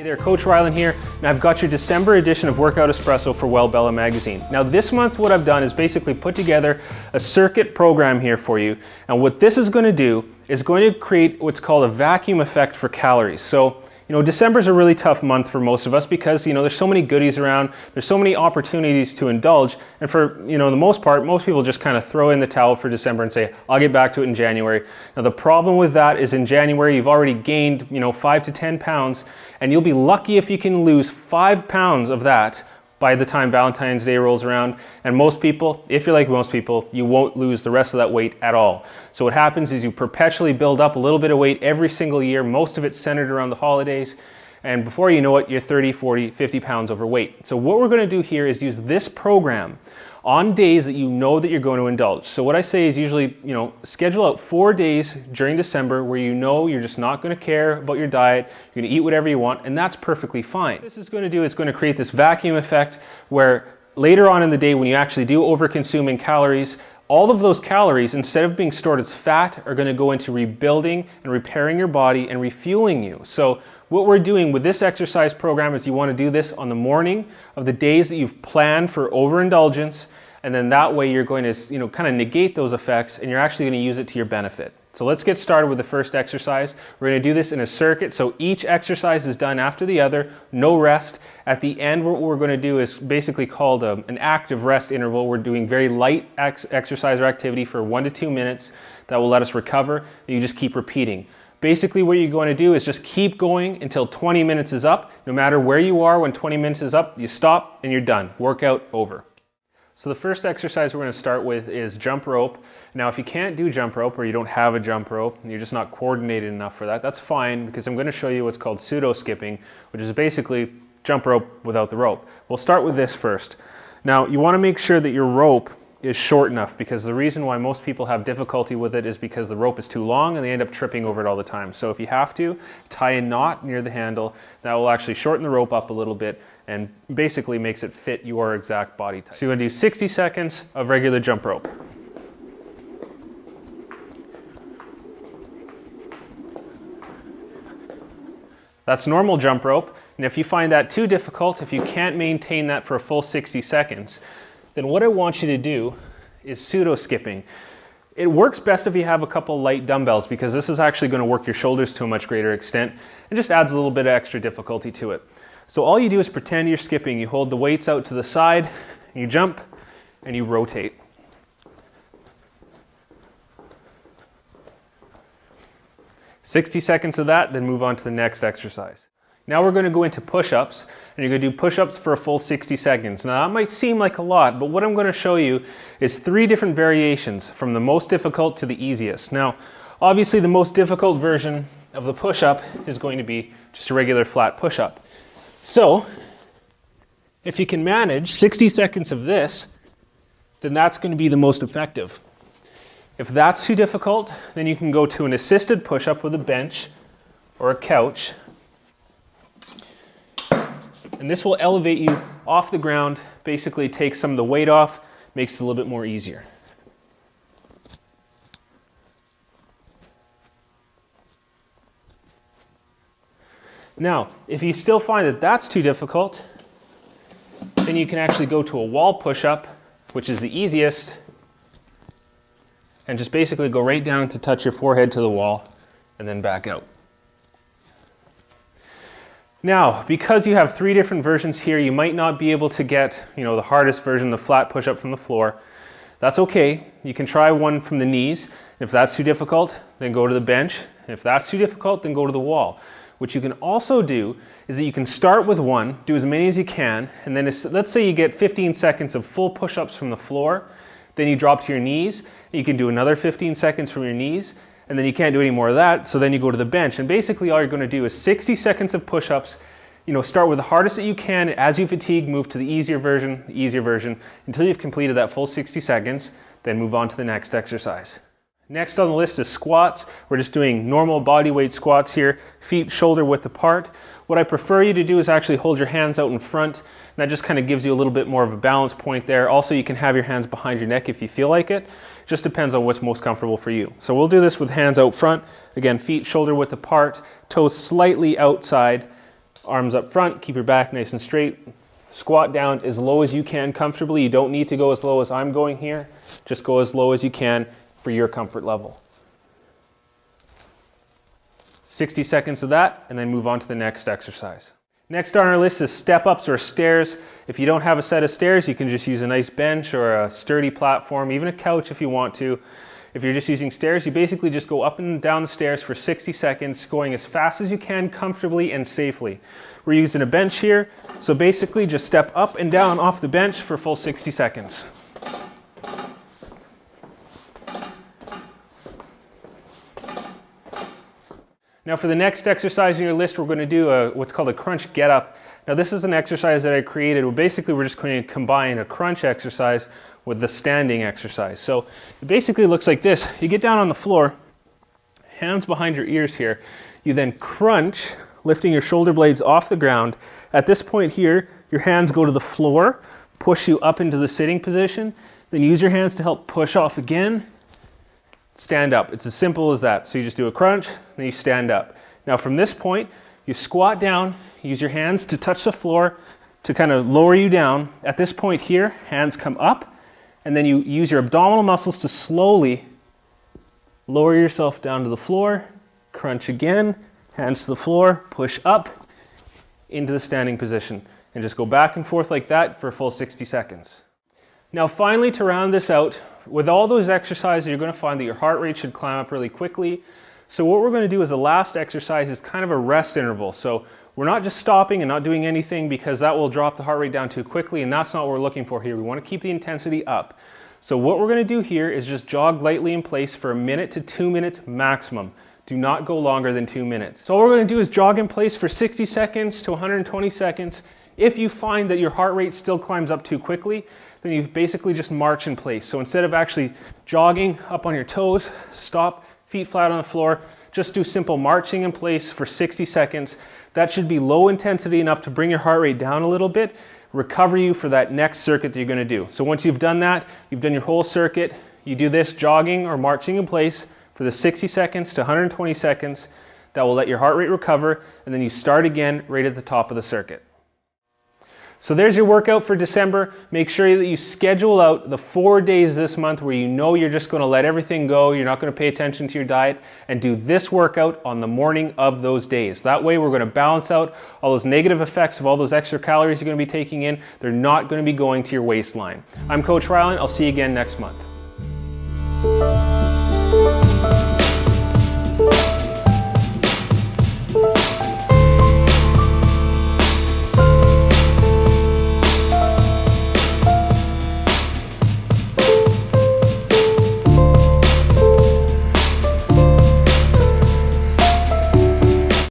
Hey there, Coach Rylan here, and I've got your December edition of Workout Espresso for Well Bella magazine. Now this month what I've done is basically put together a circuit program here for you, and what this is going to do is going to create what's called a vacuum effect for calories. So, December's a really tough month for most of us because, there's so many goodies around, there's so many opportunities to indulge, and for, the most part, most people just kind of throw in the towel for December and say, I'll get back to it in January. Now the problem with that is in January you've already gained, 5 to 10 pounds, and you'll be lucky if you can lose 5 pounds of that by the time Valentine's Day rolls around. And most people, if you're like most people, you won't lose the rest of that weight at all. So what happens is you perpetually build up a little bit of weight every single year, most of it centered around the holidays, and before you know it, you're 30, 40, 50 pounds overweight. So what we're going to do here is use this program on days that you know that you're going to indulge. So what I say is usually, schedule out 4 days during December where you're just not going to care about your diet, you're going to eat whatever you want, and that's perfectly fine. What this is going to do is going to create this vacuum effect where later on in the day when you actually do overconsume in calories, all of those calories, instead of being stored as fat, are going to go into rebuilding and repairing your body and refueling you. So what we're doing with this exercise program is you want to do this on the morning of the days that you've planned for overindulgence, and then that way you're going to kind of negate those effects and you're actually going to use it to your benefit. So let's get started with the first exercise. We're going to do this in a circuit, so each exercise is done after the other, no rest. At the end, what we're going to do is basically called an active rest interval. We're doing very light exercise or activity for 1 to 2 minutes that will let us recover, and you just keep repeating. Basically what you're going to do is just keep going until 20 minutes is up. No matter where you are, when 20 minutes is up, you stop and you're done. Workout over. So the first exercise we're going to start with is jump rope. Now if you can't do jump rope or you don't have a jump rope and you're just not coordinated enough for that, that's fine, because I'm going to show you what's called pseudo skipping, which is basically jump rope without the rope. We'll start with this first. Now you want to make sure that your rope is short enough, because the reason why most people have difficulty with it is because the rope is too long and they end up tripping over it all the time. So if you have to, tie a knot near the handle. That will actually shorten the rope up a little bit and basically makes it fit your exact body type. So you're going to do 60 seconds of regular jump rope. That's normal jump rope, and if you find that too difficult, if you can't maintain that for a full 60 seconds, then what I want you to do is pseudo skipping. It works best if you have a couple light dumbbells, because this is actually going to work your shoulders to a much greater extent and just adds a little bit of extra difficulty to it. So all you do is pretend you're skipping. You hold the weights out to the side, you jump, and you rotate. "60 seconds of that, then move on to the next exercise. Now we're going to go into push-ups, and you're going to do push-ups for a full 60 seconds. Now that might seem like a lot, but what I'm going to show you is 3 different variations from the most difficult to the easiest. Now, obviously the most difficult version of the push-up is going to be just a regular flat push-up. So, if you can manage 60 seconds of this, then that's going to be the most effective. If that's too difficult, then you can go to an assisted push-up with a bench or a couch. And this will elevate you off the ground, basically takes some of the weight off, makes it a little bit more easier. Now, if you still find that that's too difficult, then you can actually go to a wall push-up, which is the easiest, and just basically go right down to touch your forehead to the wall and then back out. Now, because you have 3 different versions here, you might not be able to get, the hardest version, the flat push-up from the floor. That's okay. You can try one from the knees. If that's too difficult, then go to the bench. If that's too difficult, then go to the wall. What you can also do is that you can start with one, do as many as you can, and then let's say you get 15 seconds of full push-ups from the floor, then you drop to your knees, and you can do another 15 seconds from your knees, and then you can't do any more of that, so then you go to the bench. And basically all you're going to do is 60 seconds of push-ups. Start with the hardest that you can. As you fatigue, move to the easier version, until you've completed that full 60 seconds, then move on to the next exercise. Next on the list is squats. We're just doing normal body weight squats here, feet shoulder width apart. What I prefer you to do is actually hold your hands out in front, and that just kind of gives you a little bit more of a balance point there. Also, you can have your hands behind your neck if you feel like it. Just depends on what's most comfortable for you. So we'll do this with hands out front. Again, feet shoulder width apart, toes slightly outside, Arms up front, keep your back nice and straight. Squat down as low as you can comfortably. You don't need to go as low as I'm going here. Just go as low as you can for your comfort level. 60 seconds of that, and then move on to the next exercise. Next on our list is step-ups or stairs. If you don't have a set of stairs, you can just use a nice bench or a sturdy platform, even a couch if you want to. If you're just using stairs, you basically just go up and down the stairs for 60 seconds, going as fast as you can comfortably and safely. We're using a bench here, so basically just step up and down off the bench for a full 60 seconds. Now for the next exercise on your list, we're going to do what's called a crunch get up. Now this is an exercise that I created. Well, basically we're just going to combine a crunch exercise with the standing exercise. So it basically looks like this. You get down on the floor, hands behind your ears here. You then crunch, lifting your shoulder blades off the ground. At this point here, your hands go to the floor, push you up into the sitting position, then use your hands to help push off again. Stand up. It's as simple as that. So you just do a crunch, then you stand up. Now from this point, you squat down, use your hands to touch the floor to kind of lower you down. At this point here, hands come up, and then you use your abdominal muscles to slowly lower yourself down to the floor, crunch again, hands to the floor, push up into the standing position, and just go back and forth like that for a full 60 seconds. Now finally, to round this out, with all those exercises, you're going to find that your heart rate should climb up really quickly. So what we're going to do as the last exercise is kind of a rest interval. So we're not just stopping and not doing anything, because that will drop the heart rate down too quickly, and that's not what we're looking for here. We want to keep the intensity up. So what we're going to do here is just jog lightly in place for 1 minute to 2 minutes maximum. Do not go longer than 2 minutes. So all we're going to do is jog in place for 60 seconds to 120 seconds. If you find that your heart rate still climbs up too quickly, then you basically just march in place. So instead of actually jogging up on your toes, stop, feet flat on the floor, just do simple marching in place for 60 seconds. That should be low intensity enough to bring your heart rate down a little bit, recover you for that next circuit that you're going to do. So once you've done that, you've done your whole circuit, you do this jogging or marching in place for the 60 seconds to 120 seconds. That will let your heart rate recover, and then you start again right at the top of the circuit. So there's your workout for December. Make sure that you schedule out the 4 days this month where you know you're just going to let everything go, you're not going to pay attention to your diet, and do this workout on the morning of those days. That way we're going to balance out all those negative effects of all those extra calories you're going to be taking in. They're not going to be going to your waistline. I'm Coach Rylan. I'll see you again next month.